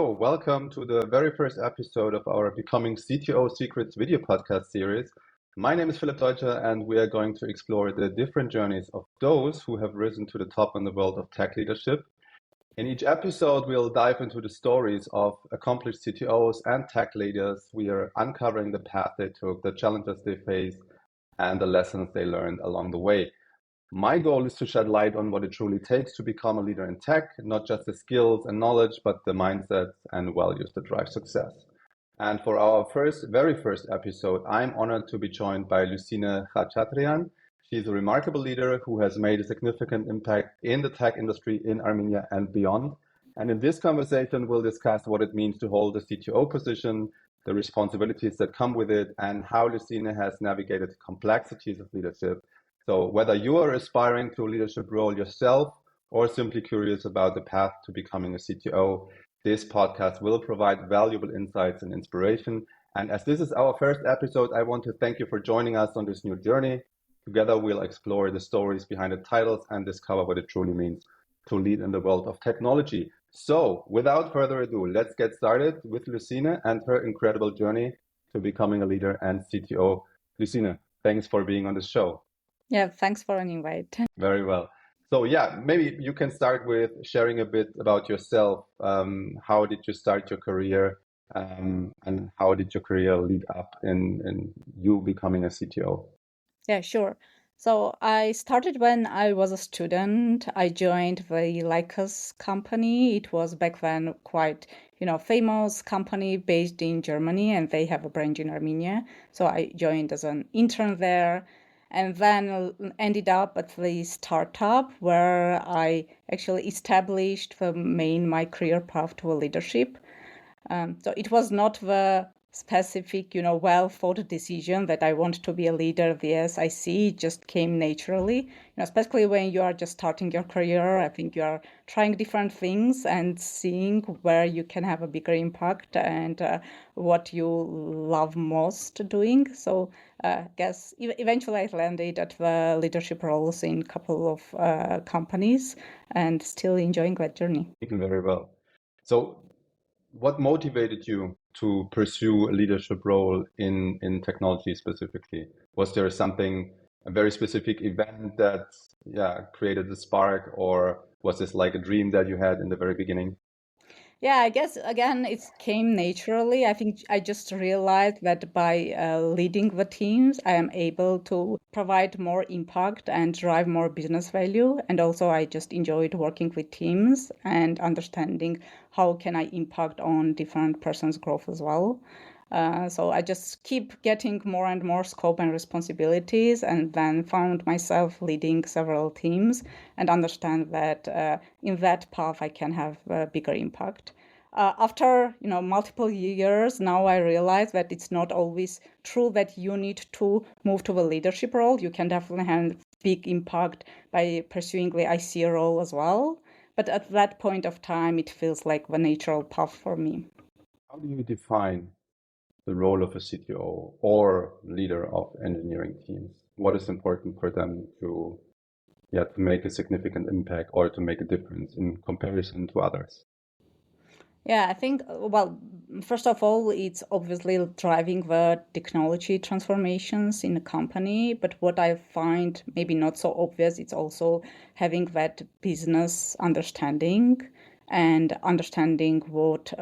So, welcome to the very first episode of our Becoming CTO Secrets video podcast series. My name is Philipp Deutscher, and we are going to explore the different journeys of those who have risen to the top in the world of tech leadership. In each episode, we'll dive into the stories of accomplished CTOs and tech leaders. We are uncovering the path they took, the challenges they faced, and the lessons they learned along the way. My goal is to shed light on what it truly takes to become a leader in tech, not just the skills and knowledge, but the mindsets and values that drive success. And for our very first episode, I'm honored to be joined by Lusine Khachatrian. She's a remarkable leader who has made a significant impact in the tech industry in Armenia and beyond. And in this conversation, we'll discuss what it means to hold a CTO position, the responsibilities that come with it, and how Lusine has navigated the complexities of leadership. So whether you are aspiring to a leadership role yourself or simply curious about the path to becoming a CTO, this podcast will provide valuable insights and inspiration. And as this is our first episode, I want to thank you for joining us on this new journey. Together, we'll explore the stories behind the titles and discover what it truly means to lead in the world of technology. So without further ado, let's get started with Lusine and her incredible journey to becoming a leader and CTO. Lusine, thanks for being on the show. Yeah, thanks for an invite. Very well. So yeah, maybe you can start with sharing a bit about yourself. How did you start your career, and how did your career lead up in you becoming a CTO? Yeah, sure. So I started when I was a student. I joined the Lycos company. It was back then quite, famous company based in Germany, and they have a branch in Armenia. So I joined as an intern there, and then ended up at the startup where I actually established my career path to a leadership. So it was not the specific, well thought decision that I want to be a leader. Yes, I see it just came naturally, especially when you are just starting your career. I think you are trying different things and seeing where you can have a bigger impact and what you love most doing. So I guess eventually I landed at the leadership roles in a couple of companies and still enjoying that journey. Very well. So what motivated you to pursue a leadership role in technology specifically? Was there a very specific event that created the spark, or was this like a dream that you had in the very beginning? Yeah, I guess again, it came naturally. I think I just realized that by leading the teams, I am able to provide more impact and drive more business value. And also, I just enjoyed working with teams and understanding how can I impact on different persons' growth as well. So I just keep getting more and more scope and responsibilities, and then found myself leading several teams and understand that in that path I can have a bigger impact. After multiple years, now I realize that it's not always true that you need to move to a leadership role. You can definitely have big impact by pursuing the IC role as well. But at that point of time, it feels like the natural path for me. How do you define the role of a CTO or leader of engineering teams? What is important for them to make a significant impact or to make a difference in comparison to others? Yeah, I think, well, first of all, it's obviously driving the technology transformations in a company. But what I find maybe not so obvious, it's also having that business understanding and understanding what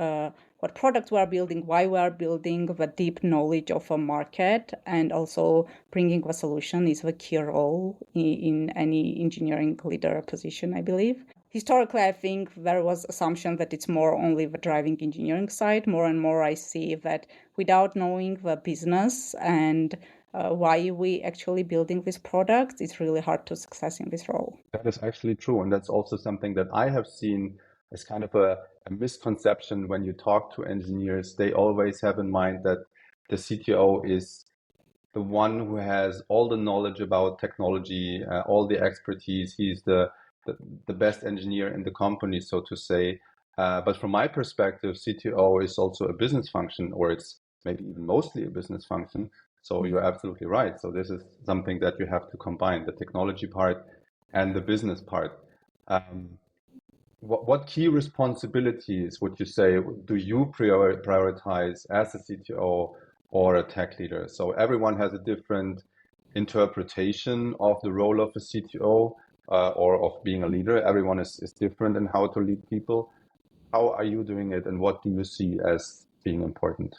products we are building, why we are building, the deep knowledge of a market, and also bringing the solution is the key role in any engineering leader position, I believe. Historically, I think there was assumption that it's more only the driving engineering side. More and more, I see that without knowing the business and why we actually building these products, it's really hard to success in this role. That is actually true. And that's also something that I have seen as kind of a misconception when you talk to engineers. They always have in mind that the CTO is the one who has all the knowledge about technology, all the expertise. He's the best engineer in the company, so to say. But from my perspective, CTO is also a business function, or it's maybe even mostly a business function. So you're absolutely right. So this is something that you have to combine, the technology part and the business part. what key responsibilities would you say do you prioritize as a CTO or a tech leader? So everyone has a different interpretation of the role of a CTO or of being a leader. Everyone is different in how to lead people. How are you doing it, and what do you see as being important?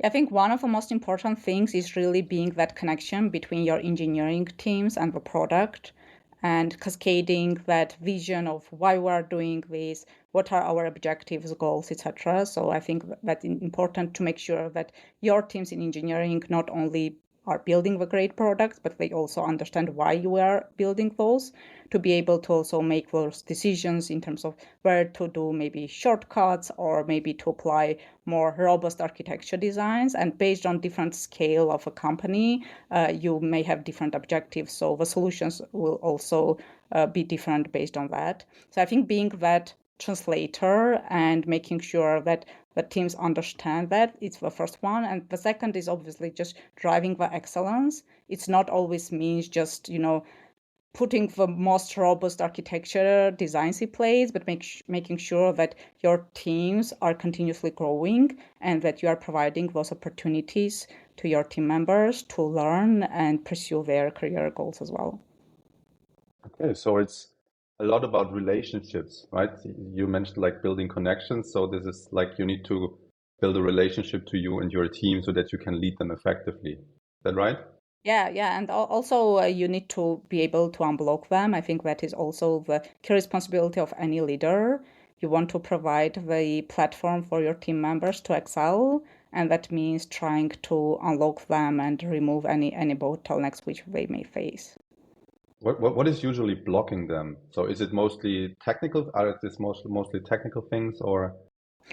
I think one of the most important things is really being that connection between your engineering teams and the product, and cascading that vision of why we are doing this, what are our objectives, goals, etc. So I think that's important to make sure that your teams in engineering not only are building the great products, but they also understand why you are building those, to be able to also make those decisions in terms of where to do maybe shortcuts or maybe to apply more robust architecture designs. And based on different scale of a company, you may have different objectives. So the solutions will also be different based on that. So I think being that translator and making sure that the teams understand that, it's the first one. And the second is obviously just driving the excellence. It's not always means just, putting the most robust architecture designs in place, but making sure that your teams are continuously growing and that you are providing those opportunities to your team members to learn and pursue their career goals as well. Okay, so it's a lot about relationships, right? You mentioned like building connections. So this is like you need to build a relationship to you and your team so that you can lead them effectively. Is that right? Yeah. And also you need to be able to unblock them. I think that is also the key responsibility of any leader. You want to provide the platform for your team members to excel, and that means trying to unlock them and remove any bottlenecks which they may face. What is usually blocking them? So is it mostly technical? Are this mostly technical things, or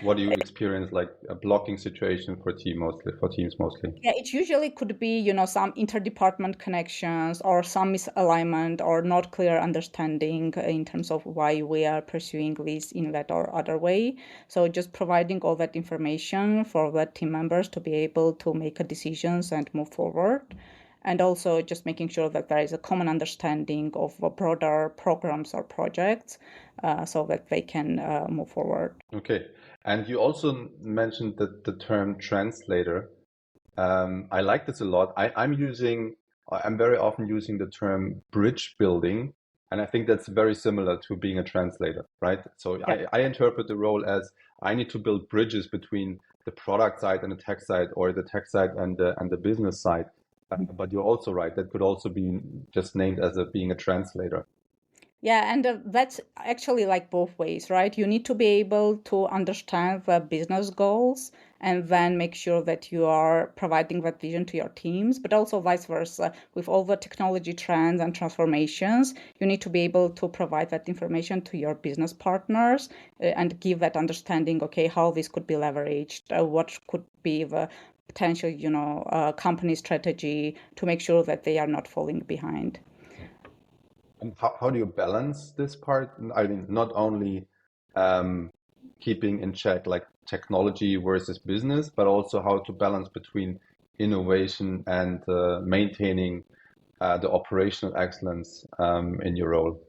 what do you experience like a blocking situation for teams mostly? Yeah, it usually could be, some interdepartment connections or some misalignment or not clear understanding in terms of why we are pursuing this in that or other way. So just providing all that information for the team members to be able to make decisions and move forward. And also just making sure that there is a common understanding of broader programs or projects so that they can move forward. Okay. And you also mentioned the term translator. I like this a lot. I'm very often using the term bridge building, and I think that's very similar to being a translator, right? So Yeah. I interpret the role as I need to build bridges between the product side and the tech side, or the tech side and the business side. But you're also right. That could also be just named as being a translator. Yeah, and that's actually like both ways, right? You need to be able to understand the business goals and then make sure that you are providing that vision to your teams, but also vice versa. With all the technology trends and transformations, you need to be able to provide that information to your business partners and give that understanding, okay, how this could be leveraged, what could be the potential, company strategy to make sure that they are not falling behind. And how do you balance this part? I mean, not only um, keeping in check like technology versus business, but also how to balance between innovation and maintaining the operational excellence in your role.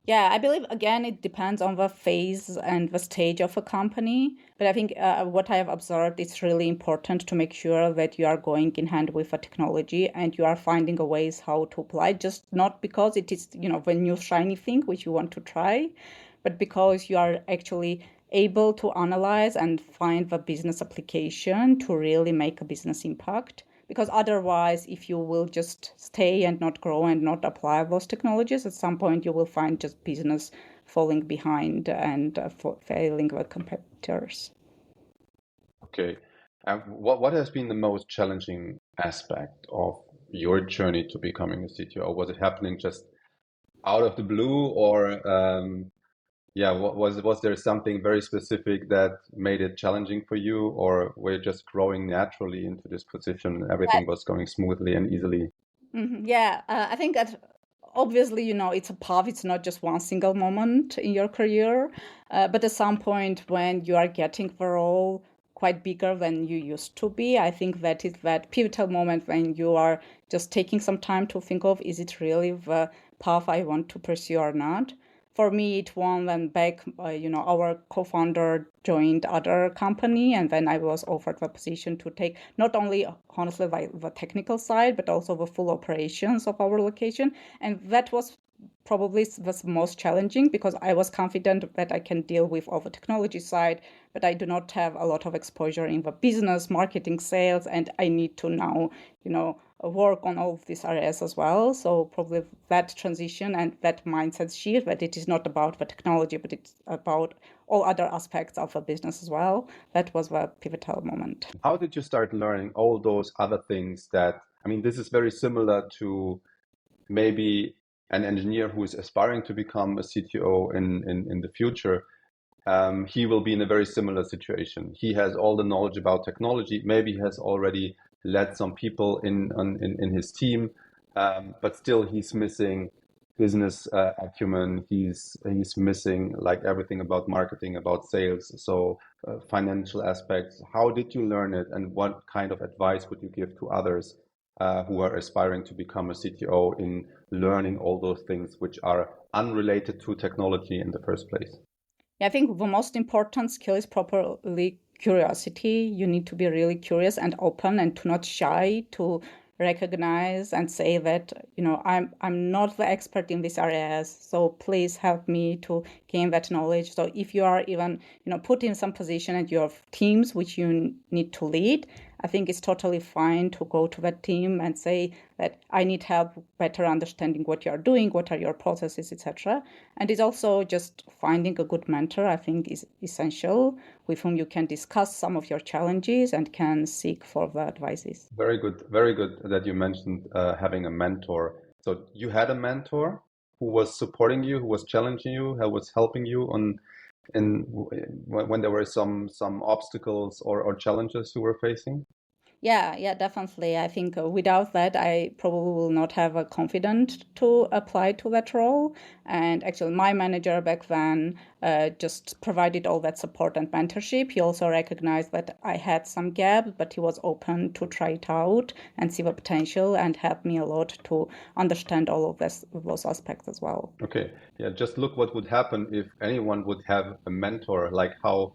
Yeah, I believe again it depends on the phase and the stage of a company. But I think what I have observed, it's really important to make sure that you are going in hand with the technology and you are finding a ways how to apply. Just not because it is the new shiny thing which you want to try, but because you are actually able to analyze and find the business application to really make a business impact. Because otherwise, if you will just stay and not grow and not apply those technologies, at some point you will find just business falling behind and failing the competitors. Okay. What has been the most challenging aspect of your journey to becoming a CTO? Was it happening just out of the blue, or yeah, was there something very specific that made it challenging for you, or were you just growing naturally into this position and everything was going smoothly and easily? Yeah, I think that obviously, it's a path. It's not just one single moment in your career, but at some point when you are getting the role quite bigger than you used to be, I think that is that pivotal moment when you are just taking some time to think of, is it really the path I want to pursue or not? for me, it won when back, our co-founder joined other company, and then I was offered the position to take not only, honestly, the technical side, but also the full operations of our location. And that was probably was most challenging because I was confident that I can deal with all the technology side, but I do not have a lot of exposure in the business, marketing, sales, and I need to now, work on all of these areas as well. So probably that transition and that mindset shift that it is not about the technology, but it's about all other aspects of the business as well. That was the pivotal moment. How did you start learning all those other things this is very similar to maybe an engineer who is aspiring to become a CTO in the future. He will be in a very similar situation. He has all the knowledge about technology. Maybe he has already led some people in his team, but still he's missing business acumen. He's missing like everything about marketing, about sales, so financial aspects. How did you learn it, and what kind of advice would you give to others who are aspiring to become a CTO in learning all those things which are unrelated to technology in the first place? I think the most important skill is properly curiosity. You need to be really curious and open and to not shy to recognize and say that, I'm not the expert in these areas, so please help me to gain that knowledge. So if you are even, put in some position and you have teams which you need to lead, I think it's totally fine to go to that team and say that I need help better understanding what you are doing, what are your processes, etc. And it's also just finding a good mentor, I think, is essential, with whom you can discuss some of your challenges and can seek further advices. Very good that you mentioned having a mentor. So you had a mentor who was supporting you, who was challenging you, who was helping you when there were some obstacles or challenges you were facing? Yeah, definitely. I think without that, I probably will not have a confidence to apply to that role. And actually, my manager back then just provided all that support and mentorship. He also recognized that I had some gap, but he was open to try it out and see the potential and helped me a lot to understand all of those aspects as well. Okay. Yeah, just look what would happen if anyone would have a mentor, like how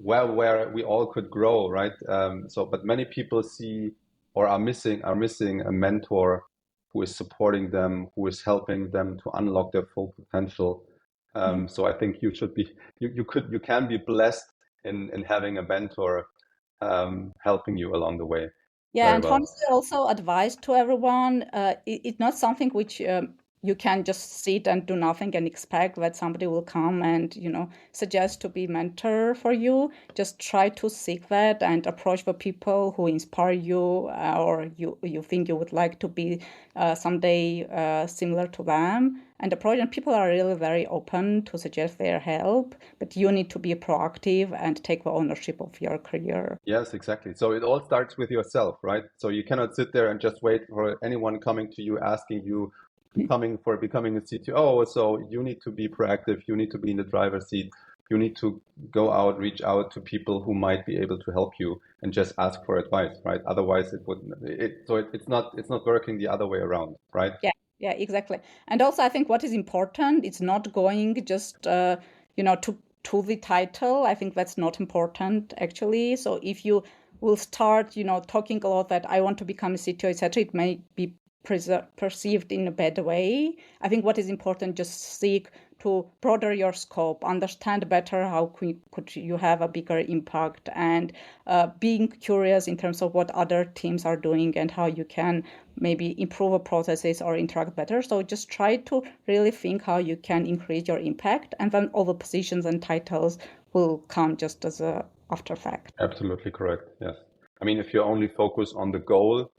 well where we all could grow, right? But many people see or are missing a mentor who is supporting them, who is helping them to unlock their full potential. So I think you should be you can be blessed in having a mentor helping you along the way. Yeah, Very and well. honestly, also advice to everyone. It's not something which you can just sit and do nothing and expect that somebody will come and suggest to be mentor for you. Just try to seek that and approach the people who inspire you, or you think you would like to be someday similar to them. And approach, and people are really very open to suggest their help, but you need to be proactive and take the ownership of your career. Yes, exactly. So it all starts with yourself, right? So you cannot sit there and just wait for anyone coming to you asking you becoming a CTO. So you need to be proactive. You need to be in the driver's seat. You need to go out, reach out to people who might be able to help you and just ask for advice, right? Otherwise it wouldn't it's not working the other way around, right? Yeah, exactly. And also, I think what is important, it's not going just, to the title. I think that's not important, actually. So if you will start, talking a lot that I want to become a CTO, etc., it may be perceived in a bad way. I think what is important, just seek to broaden your scope, understand better how could you have a bigger impact, and being curious in terms of what other teams are doing and how you can maybe improve processes or interact better. So just try to really think how you can increase your impact, and then all the positions and titles will come just as a after fact. Absolutely correct. Yes. I mean, if you only focus on the goal,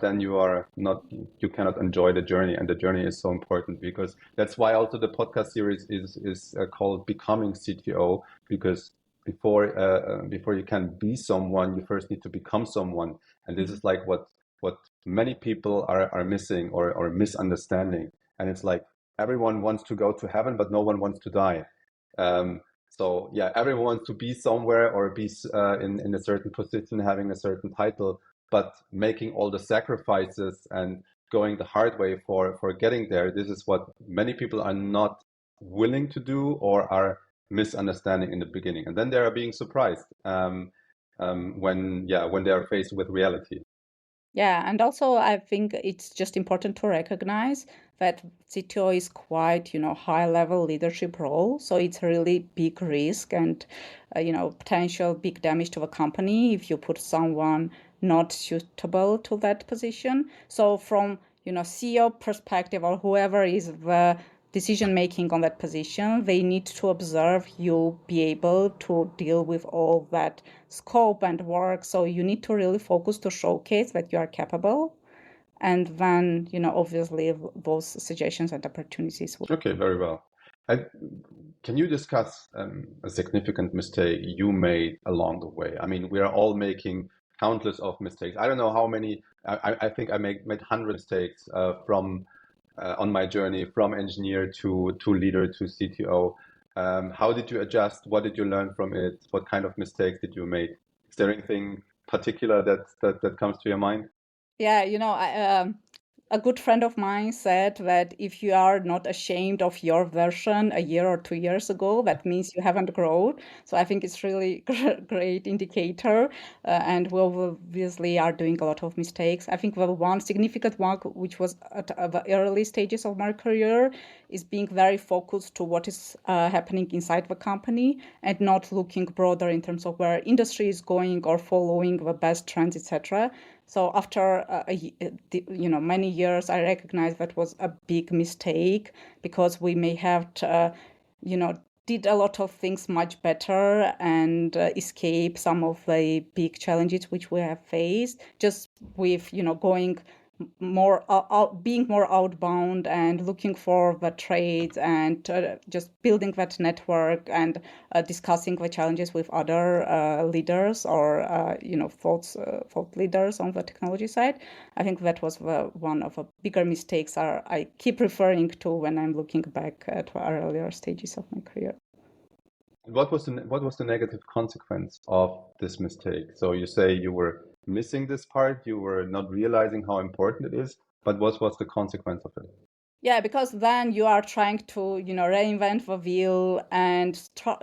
then you cannot enjoy the journey, and the journey is so important, because that's why also the podcast series is called Becoming CTO, because before you can be someone, you first need to become someone, and this is like what many people are missing or misunderstanding, and it's like everyone wants to go to heaven, but no one wants to die. So yeah, everyone wants to be somewhere or be in a certain position, having a certain title, but making all the sacrifices and going the hard way for getting there. This is what many people are not willing to do or are misunderstanding in the beginning, and then they are being surprised when they are faced with reality. Yeah, and also I think it's just important to recognize that CTO is quite, high level leadership role. So it's a really big risk and, potential big damage to a company if you put someone not suitable to that position. So from, CEO perspective or whoever is the decision making on that position, they need to observe you be able to deal with all that scope and work. So you need to really focus to showcase that you are capable. And then, obviously those suggestions and opportunities. Okay, very well. Can you discuss a significant mistake you made along the way? I mean, we are all making countless of mistakes. I don't know how many. I think I made hundreds of mistakes from on my journey from engineer to leader to CTO. How did you adjust? What did you learn from it? What kind of mistakes did you make? Is there anything particular that comes to your mind? Yeah, a good friend of mine said that if you are not ashamed of your version a year or 2 years ago, that means you haven't grown. So I think it's really great indicator. And we obviously are doing a lot of mistakes. I think the one significant one, which was at the early stages of my career, is being very focused to what is happening inside the company and not looking broader in terms of where industry is going or following the best trends, etc. So after many years, I recognize that was a big mistake because we may have did a lot of things much better and escape some of the big challenges which we have faced just with going more being more outbound and looking for the trades and just building that network and discussing the challenges with other leaders or thought leaders on the technology side. I think that was one of the bigger mistakes I keep referring to when I'm looking back at the earlier stages of my career. What was the negative consequence of this mistake? So you say you were missing this part, you were not realizing how important it is, but what was the consequence of it? Yeah, because then you are trying to, reinvent the wheel and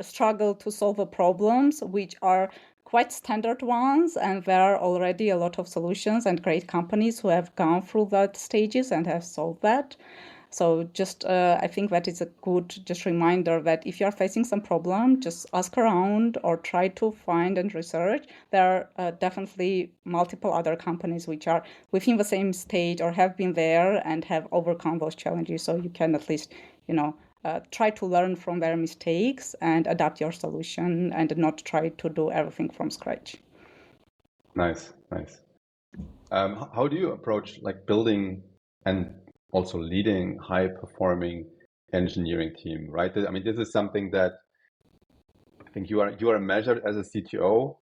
struggle to solve the problems, which are quite standard ones. And there are already a lot of solutions and great companies who have gone through that stages and have solved that. So just I think that is a good just reminder that if you're facing some problem, just ask around or try to find and research. There are definitely multiple other companies which are within the same stage or have been there and have overcome those challenges. So you can at least, try to learn from their mistakes and adapt your solution and not try to do everything from scratch. Nice. How do you approach like building and also leading high performing engineering team, right? I mean, this is something that I think you are measured as a CTO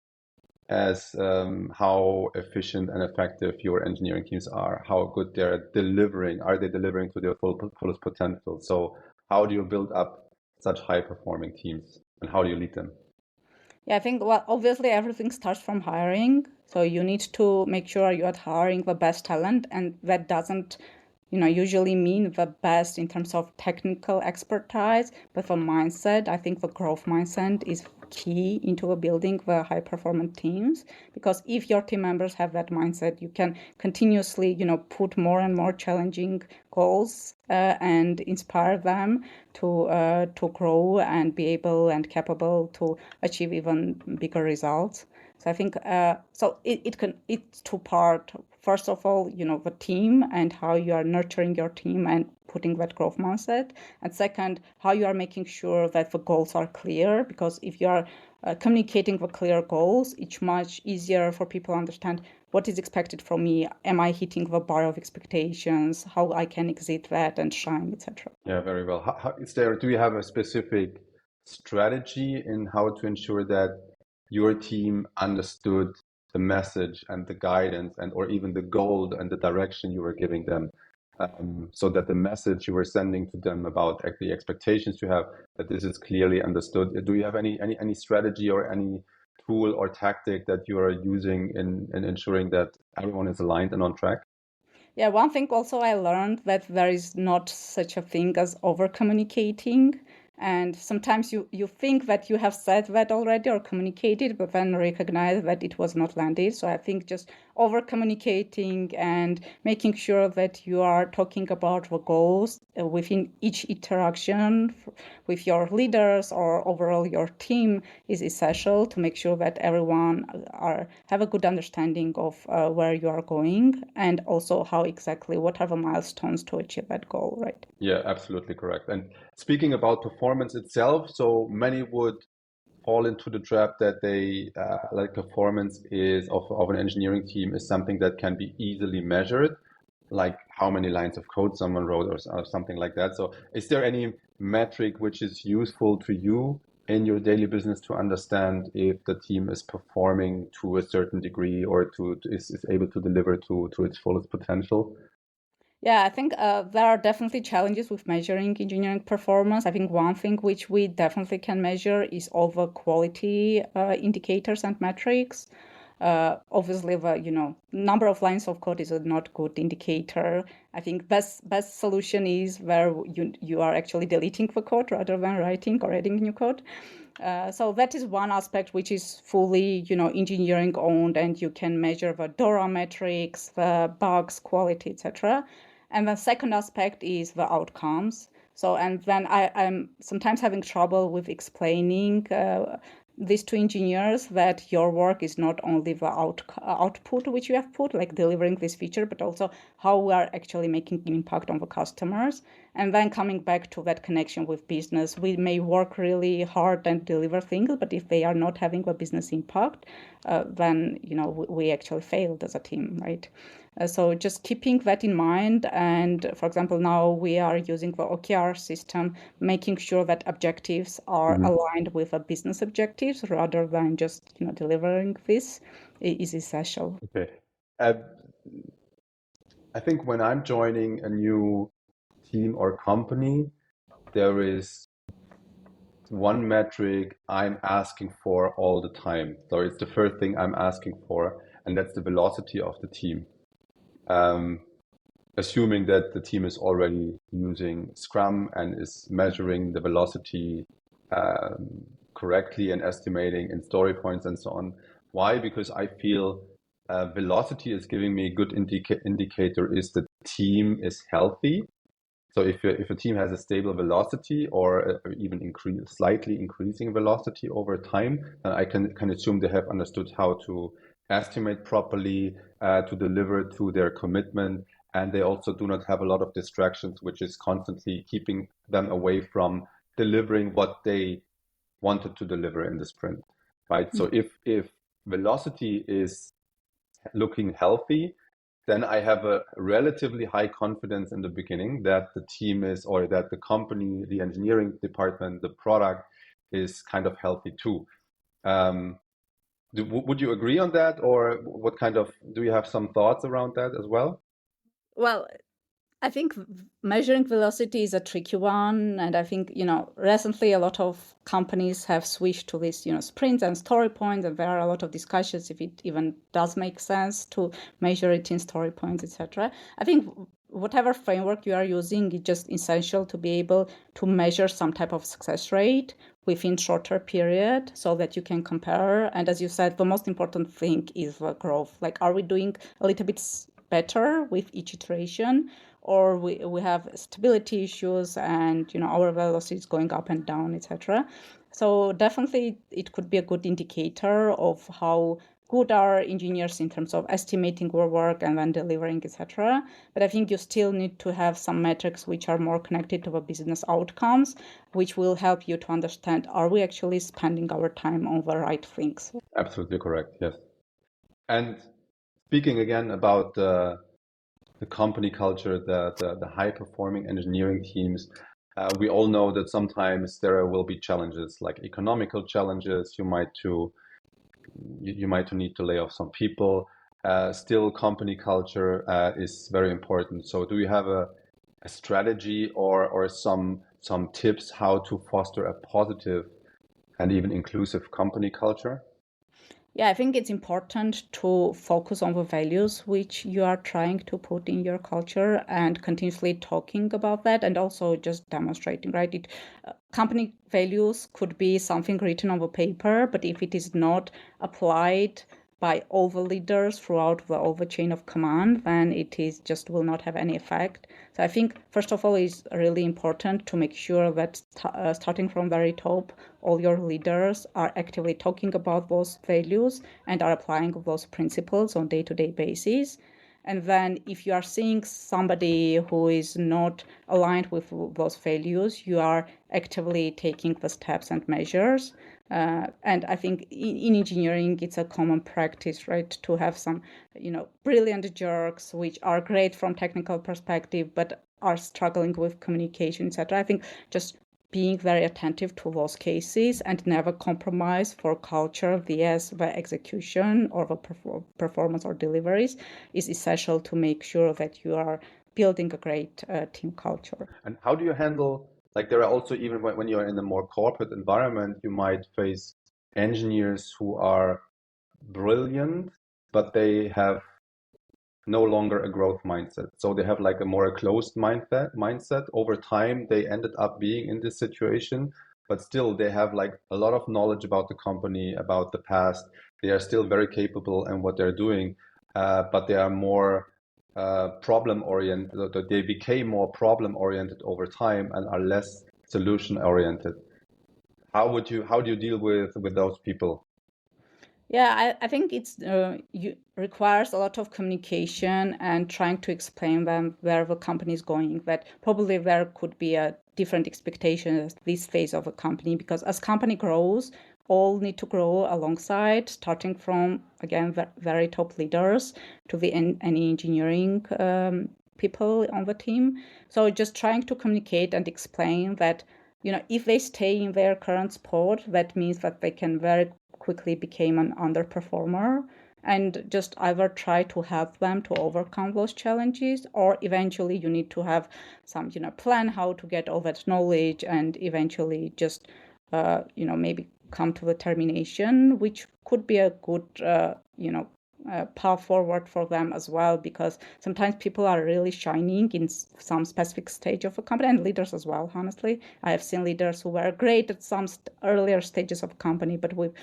as how efficient and effective your engineering teams are, how good they're delivering, are they delivering to their fullest potential? So how do you build up such high performing teams and how do you lead them? Yeah, I think, well, obviously everything starts from hiring. So you need to make sure you are hiring the best talent, and that doesn't usually mean the best in terms of technical expertise, but for mindset, I think the growth mindset is key into building the high performance teams. Because if your team members have that mindset, you can continuously, put more and more challenging goals and inspire them to grow and be able and capable to achieve even bigger results. So I think it's two part. First of all, the team and how you are nurturing your team and putting that growth mindset. And second, how you are making sure that the goals are clear. Because if you are communicating the clear goals, it's much easier for people to understand what is expected from me. Am I hitting the bar of expectations? How I can exceed that and shine, etc. Yeah, very well. Do you have a specific strategy in how to ensure that your team understood the message and the guidance and or even the goal and the direction you were giving them, so that the message you were sending to them about the expectations you have, that this is clearly understood? Do you have any strategy or any tool or tactic that you are using in ensuring that everyone is aligned and on track? Yeah, one thing also I learned that there is not such a thing as over communicating. And sometimes you think that you have said that already or communicated, but then recognize that it was not landed. So I think just over communicating and making sure that you are talking about the goals within each interaction with your leaders or overall your team is essential to make sure that everyone have a good understanding of where you are going and also how exactly what are the milestones to achieve that goal, right? Yeah, absolutely correct. And speaking about performance itself, so many would fall into the trap that they like performance is of an engineering team is something that can be easily measured, like how many lines of code someone wrote or something like that. So is there any metric which is useful to you in your daily business to understand if the team is performing to a certain degree or is able to deliver to its fullest potential? Yeah, I think there are definitely challenges with measuring engineering performance. I think one thing which we definitely can measure is over quality indicators and metrics. Obviously, the number of lines of code is a not good indicator. I think best solution is where you are actually deleting the code rather than writing or adding new code. So that is one aspect which is fully, engineering owned, and you can measure the DORA metrics, the bugs, quality, etc. And the second aspect is the outcomes. So, and then I'm sometimes having trouble with explaining these to engineers that your work is not only the output which you have put, like delivering this feature, but also how we are actually making an impact on the customers. And then coming back to that connection with business, we may work really hard and deliver things, but if they are not having a business impact, then we actually failed as a team, right? So just keeping that in mind, and for example, now we are using the OKR system, making sure that objectives are Mhm. aligned with the business objectives rather than just delivering this is essential. Okay. Uh, I think when I'm joining a new team or company, there is one metric I'm asking for all the time. So it's the first thing I'm asking for, and that's the velocity of the team. Um, Assuming that the team is already using Scrum and is measuring the velocity correctly and estimating in story points and so on. Why? Because I feel velocity is giving me a good indicator is the team is healthy. So if a team has a stable velocity or even slightly increasing velocity over time, then I can assume they have understood how to estimate properly, to deliver to their commitment, and they also do not have a lot of distractions, which is constantly keeping them away from delivering what they wanted to deliver in the sprint, right? So if velocity is looking healthy, then I have a relatively high confidence in the beginning that the team is, or that the company, the engineering department, the product is kind of healthy too. Um, would you agree on that, or what kind of, do you have some thoughts around that as well? Well, I think measuring velocity is a tricky one. And I think, recently a lot of companies have switched to this, sprints and story points. And there are a lot of discussions if it even does make sense to measure it in story points, etc. I think whatever framework you are using is just essential to be able to measure some type of success rate within shorter period so that you can compare. And as you said, the most important thing is the growth. Like, are we doing a little bit better with each iteration, or we have stability issues and our velocity is going up and down, etc. So definitely it could be a good indicator of how good are engineers in terms of estimating our work and then delivering, etc. But I think you still need to have some metrics which are more connected to the business outcomes, which will help you to understand, are we actually spending our time on the right things? Absolutely correct. Yes. And speaking again about the company culture, the high performing engineering teams, we all know that sometimes there will be challenges like economical challenges. You might need to lay off some people. Still, company culture is very important. So, do you have a strategy or some tips how to foster a positive and even inclusive company culture? Yeah, I think it's important to focus on the values which you are trying to put in your culture and continuously talking about that and also just demonstrating, right? Company values could be something written on the paper, but if it is not applied by all the leaders throughout the over chain of command, then it is just will not have any effect. So I think, first of all, it's really important to make sure that starting from very top, all your leaders are actively talking about those values and are applying those principles on day-to-day basis. And then if you are seeing somebody who is not aligned with those values, you are actively taking the steps and measures. And I think in engineering, it's a common practice, right, to have some, brilliant jerks, which are great from technical perspective, but are struggling with communication, etc. I think just being very attentive to those cases and never compromise for culture vs the execution or the performance or deliveries is essential to make sure that you are building a great team culture. And how do you handle, like there are also, even when you're in a more corporate environment, you might face engineers who are brilliant, but they have no longer a growth mindset. So they have like a more closed mindset. Over time, they ended up being in this situation, but still they have like a lot of knowledge about the company, about the past. They are still very capable in what they're doing, but they are more problem oriented. They became more problem oriented over time and are less solution oriented. How do you deal with those people? Yeah, I think it's requires a lot of communication and trying to explain them where the company is going. That probably there could be a different expectation at this phase of a company, because as company grows, all need to grow alongside, starting from again very top leaders to the any engineering people on the team. So just trying to communicate and explain that if they stay in their current spot, that means that they can very quickly became an underperformer, and just either try to help them to overcome those challenges, or eventually you need to have some plan how to get all that knowledge and eventually just maybe come to the termination, which could be a good path forward for them as well, because sometimes people are really shining in some specific stage of a company, and leaders as well. Honestly, I have seen leaders who were great at some earlier stages of a company, but with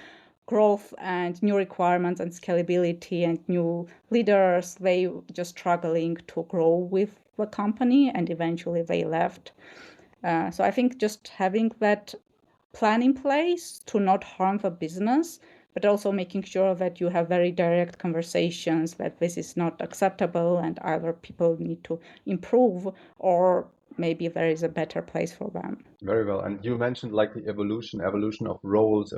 growth and new requirements and scalability and new leaders, they just struggling to grow with the company, and eventually they left. So I think just having that plan in place to not harm the business, but also making sure that you have very direct conversations that this is not acceptable and either people need to improve or maybe there is a better place for them. Very well. And you mentioned like the evolution of roles,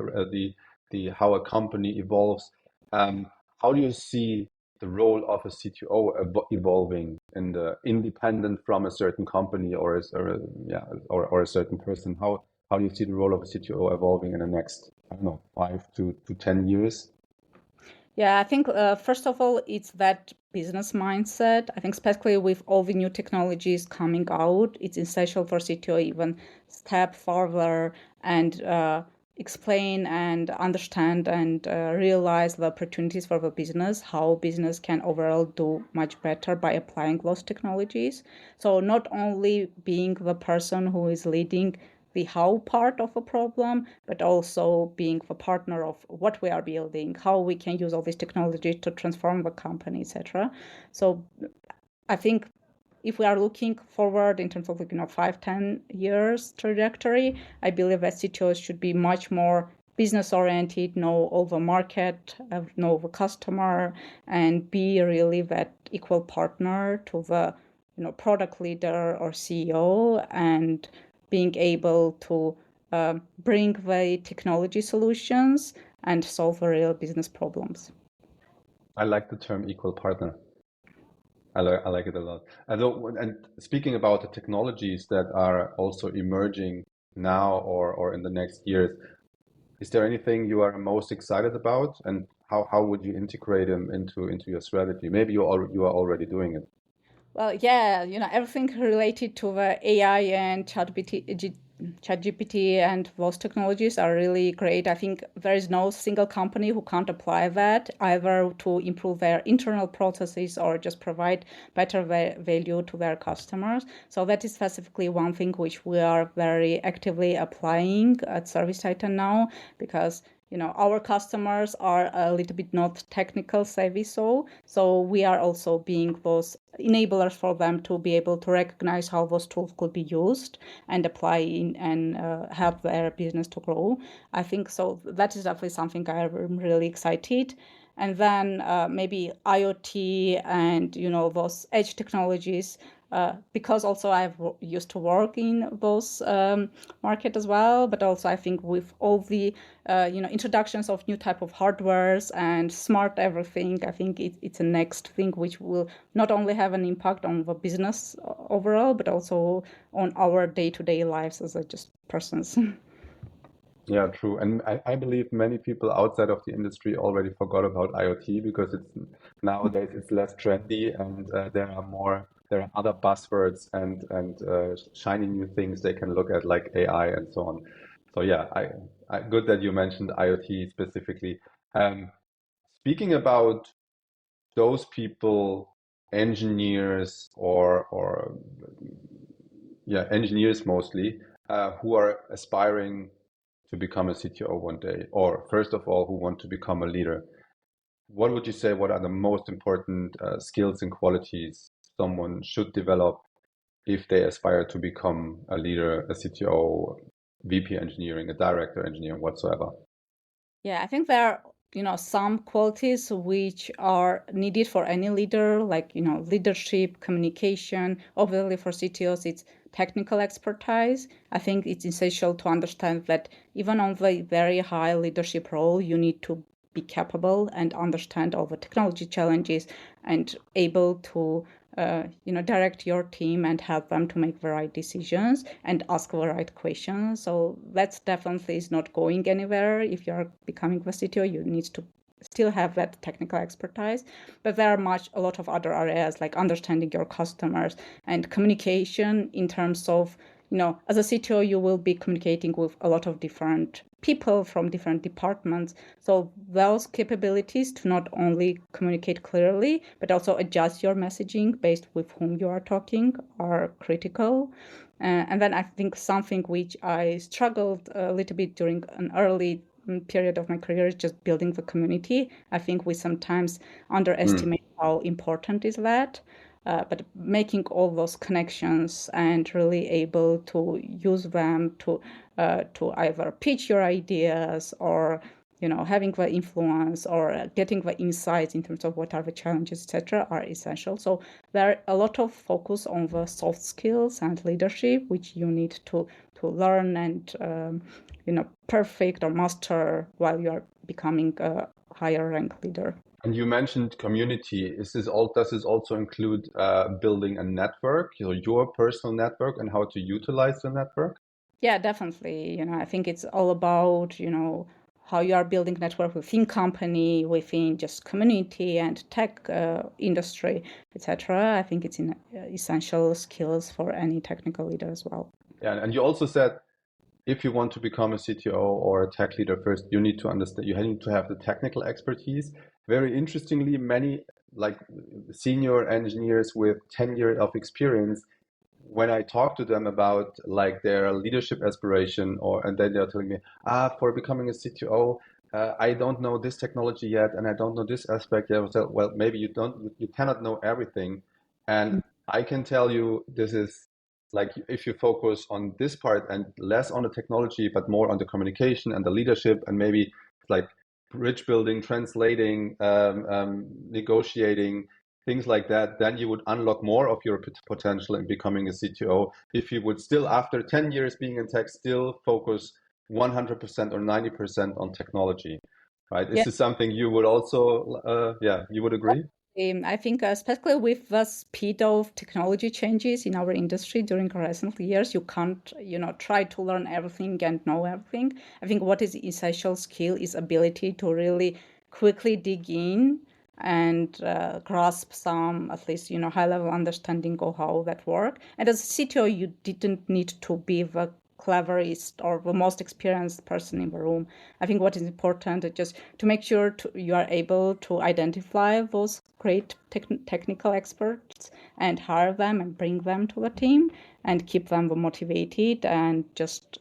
the how a company evolves. How do you see the role of a CTO evolving in the independent from a certain company or a certain person? How do you see the role of a CTO evolving in the next, I don't know, 5 to 10 years? Yeah, I think first of all, it's that business mindset. I think especially with all the new technologies coming out, it's essential for CTO even step further and explain and understand and realize the opportunities for the business, how business can overall do much better by applying those technologies. So not only being the person who is leading the how part of a problem, but also being the partner of what we are building, how we can use all this technology to transform the company, etc. So I think if we are looking forward in terms of 5-10 years trajectory, I believe that CTOs should be much more business oriented, know all the market, know the customer, and be really that equal partner to the product leader or CEO, and being able to bring the technology solutions and solve the real business problems. I like the term equal partner. I like it a lot. And speaking about the technologies that are also emerging now or in the next years, is there anything you are most excited about, and how would you integrate them into your strategy? Maybe you are already doing it. Well, yeah, everything related to the AI and ChatGPT and those technologies are really great. I think there is no single company who can't apply that either to improve their internal processes or just provide better value to their customers. So that is specifically one thing which we are very actively applying at Service Titan now, because our customers are a little bit not technical savvy, so we are also being those enablers for them to be able to recognize how those tools could be used and apply in and help their business to grow. I think so. That is definitely something I'm really excited. And then maybe IoT and those edge technologies. Because also I've used to work in those market as well, but also I think with all the introductions of new type of hardwares and smart everything, I think it's a next thing which will not only have an impact on the business overall, but also on our day-to-day lives as just persons. Yeah, true. And I believe many people outside of the industry already forgot about IoT because nowadays it's less trendy, and there are other buzzwords and shiny new things they can look at, like AI and so on. So yeah, good that you mentioned IoT specifically. Um, Speaking about those people, engineers or yeah, engineers mostly, who are aspiring to become a CTO one day, or first of all, who want to become a leader. What would you say? What are the most important skills and qualities someone should develop if they aspire to become a leader, a CTO, VP engineering, a director engineering, whatsoever? Yeah, I think there are, some qualities which are needed for any leader, like, leadership, communication. Obviously, for CTOs, it's technical expertise. I think it's essential to understand that even on the very high leadership role, you need to be capable and understand all the technology challenges and able to direct your team and help them to make the right decisions and ask the right questions. So that definitely is not going anywhere. If you're becoming the CTO, you need to still have that technical expertise. But there are a lot of other areas like understanding your customers and communication in terms of, as a CTO, you will be communicating with a lot of different people from different departments. So those capabilities to not only communicate clearly, but also adjust your messaging based with whom you are talking are critical. And then I think something which I struggled a little bit during an early period of my career is just building the community. I think we sometimes underestimate how important is that. But making all those connections and really able to use them to either pitch your ideas or having the influence or getting the insights in terms of what are the challenges, etc., are essential. So there are a lot of focus on the soft skills and leadership, which you need to learn and perfect or master while you are becoming a higher rank leader. And you mentioned community. Does this also include building a network, your personal network, and how to utilize the network? Yeah, definitely. I think it's all about, how you are building network within company, within just community and tech industry, etc. I think it's essential skills for any technical leader as well. Yeah, and you also said if you want to become a CTO or a tech leader first, you need to understand, you need to have the technical expertise. Very interestingly, many like senior engineers with 10 years of experience, when I talk to them about like their leadership aspiration, and then they're telling me, for becoming a CTO, I don't know this technology yet, and I don't know this aspect yet. So, well, maybe you cannot know everything, and I can tell you this is like if you focus on this part and less on the technology, but more on the communication and the leadership, and maybe like bridge building, translating, negotiating, things like that, then you would unlock more of your potential in becoming a CTO. If you would still, after 10 years being in tech, still focus 100% or 90% on technology, right? Is Yeah. this something you would also, you would agree? I think especially with the speed of technology changes in our industry during recent years, you can't, try to learn everything and know everything. I think what is essential skill is ability to really quickly dig in and grasp some, at least, high level understanding of how that work. And as a CTO, you didn't need to be the cleverest or the most experienced person in the room. I think what is important is just to make sure you are able to identify those great technical experts and hire them and bring them to the team and keep them motivated and just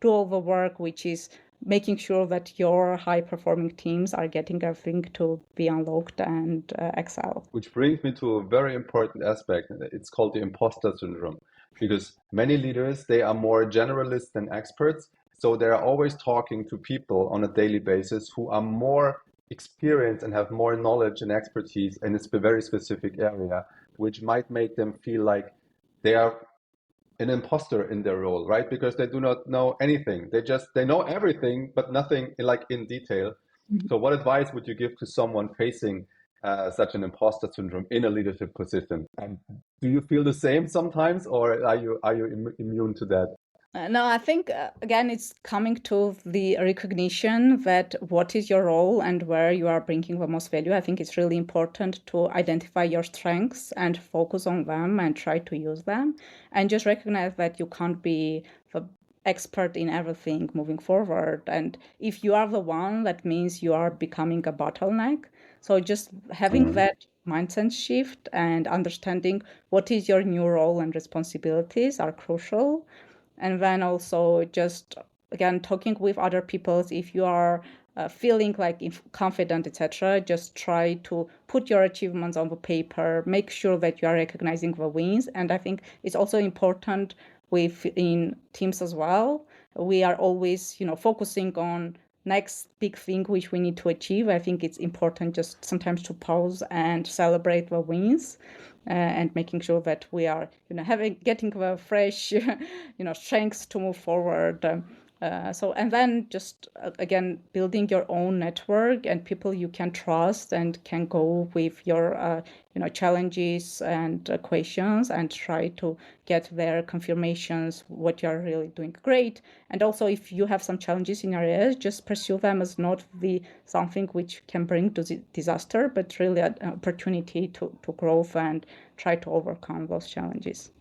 do all the work, which is making sure that your high-performing teams are getting everything to be unlocked and excel. Which brings me to a very important aspect. It's called the imposter syndrome, because many leaders, they are more generalists than experts. So they're always talking to people on a daily basis who are more experienced and have more knowledge and expertise in a very specific area, which might make them feel like they are an imposter in their role, right? Because they do not know anything. They know everything, but nothing like in detail. Mhm. So what advice would you give to someone facing such an imposter syndrome in a leadership position? And do you feel the same sometimes, or are you immune to that? No, I think, again, it's coming to the recognition that what is your role and where you are bringing the most value. I think it's really important to identify your strengths and focus on them and try to use them. And just recognize that you can't be the expert in everything moving forward. And if you are the one, that means you are becoming a bottleneck. So just having that mindset shift and understanding what is your new role and responsibilities are crucial. And then also just, again, talking with other people, if you are feeling like confident, etc., just try to put your achievements on the paper, make sure that you are recognizing the wins. And I think it's also important within teams as well. We are always, focusing on next big thing which we need to achieve. I think it's important just sometimes to pause and celebrate the wins, and making sure that we are, getting the fresh, strengths to move forward. And then just again building your own network and people you can trust and can go with your challenges and questions and try to get their confirmations what you're really doing great. And also if you have some challenges in your areas, just pursue them as not the something which can bring to disaster, but really an opportunity to growth and try to overcome those challenges.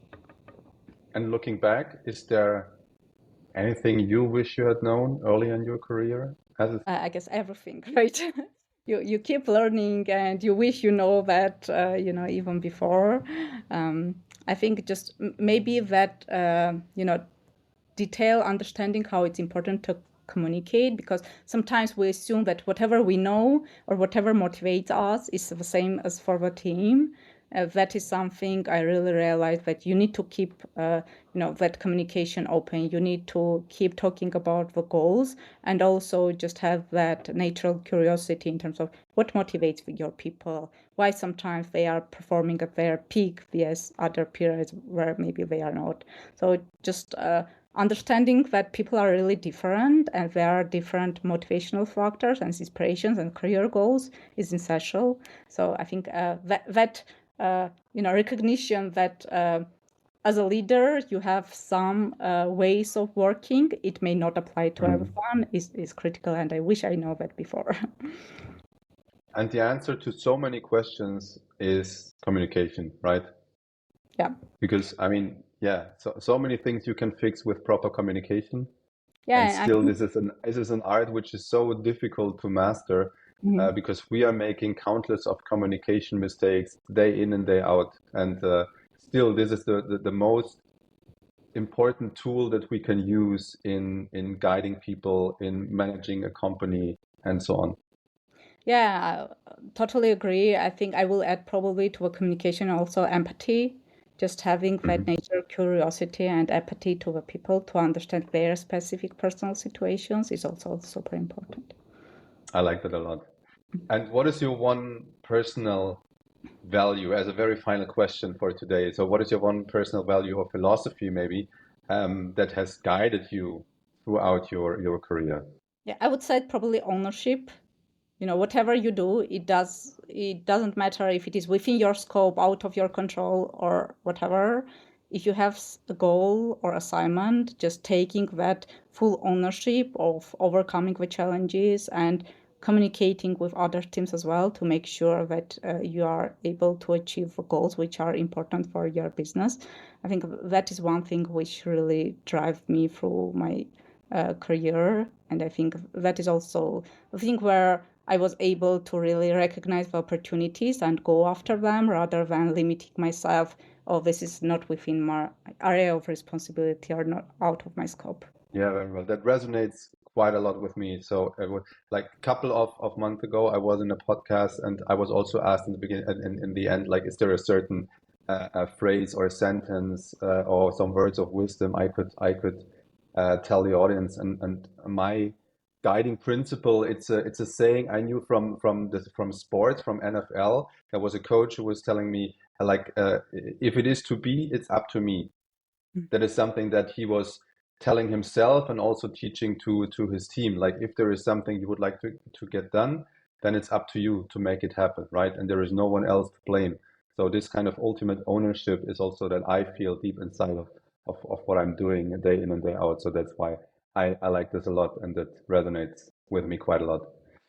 And looking back, is there anything you wish you had known early in your career? I guess everything, right? You keep learning and you wish you know that, even before. I think just maybe that, detail understanding how it's important to communicate, because sometimes we assume that whatever we know or whatever motivates us is the same as for the team. That is something I really realized, that you need to keep, that communication open. You need to keep talking about the goals and also just have that natural curiosity in terms of what motivates your people, why sometimes they are performing at their peak vs other periods where maybe they are not. So just understanding that people are really different and there are different motivational factors and inspirations and career goals is essential. So I think recognition that as a leader you have some ways of working, it may not apply to everyone, is critical, and I wish I know that before. And the answer to so many questions is communication, right? Yeah. Because so many things you can fix with proper communication. Yeah, and still this is an art which is so difficult to master, because we are making countless of communication mistakes day in and day out, and still this is the most important tool that we can use in guiding people, in managing a company, and so on. Yeah, I totally agree. I think I will add probably to a communication also empathy. Just having that nature, curiosity, and empathy to the people to understand their specific personal situations is also super important. I like that a lot. And what is your one personal value, as a very final question for today? So what is your one personal value or philosophy maybe that has guided you throughout your career? Yeah, I would say probably ownership. Whatever you do, it doesn't matter if it is within your scope, out of your control, or whatever. If you have a goal or assignment, just taking that full ownership of overcoming the challenges and communicating with other teams as well to make sure that you are able to achieve goals which are important for your business. I think that is one thing which really drives me through my career. And I think that is also a thing where I was able to really recognize the opportunities and go after them rather than limiting myself. Oh, this is not within my area of responsibility or not out of my scope. Yeah, very well. That resonates quite a lot with me. So, like a couple of months ago, I was in a podcast, and I was also asked in the beginning, in the end, like, is there a certain a phrase or a sentence or some words of wisdom I could tell the audience? And my guiding principle, it's a saying I knew from sports, from NFL. There was a coach who was telling me, like, if it is to be, it's up to me. That is something that he was telling himself and also teaching to his team. Like, if there is something you would like to get done, then it's up to you to make it happen, right? And there is no one else to blame. So this kind of ultimate ownership is also that I feel deep inside of what I'm doing day in and day out. So that's why I like this a lot, and that resonates with me quite a lot.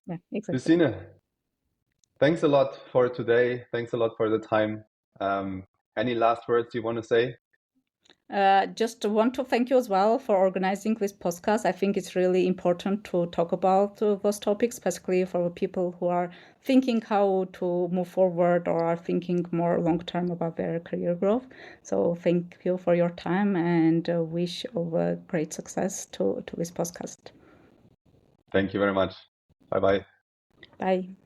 Yeah, exactly. Lusine, thanks a lot for today. Thanks a lot for the time. Any last words you want to say? Just want to thank you as well for organizing this podcast. I think it's really important to talk about those topics, especially for people who are thinking how to move forward or are thinking more long term about their career growth. So thank you for your time, and wish all great success to this podcast. Thank you very much. Bye bye. Bye.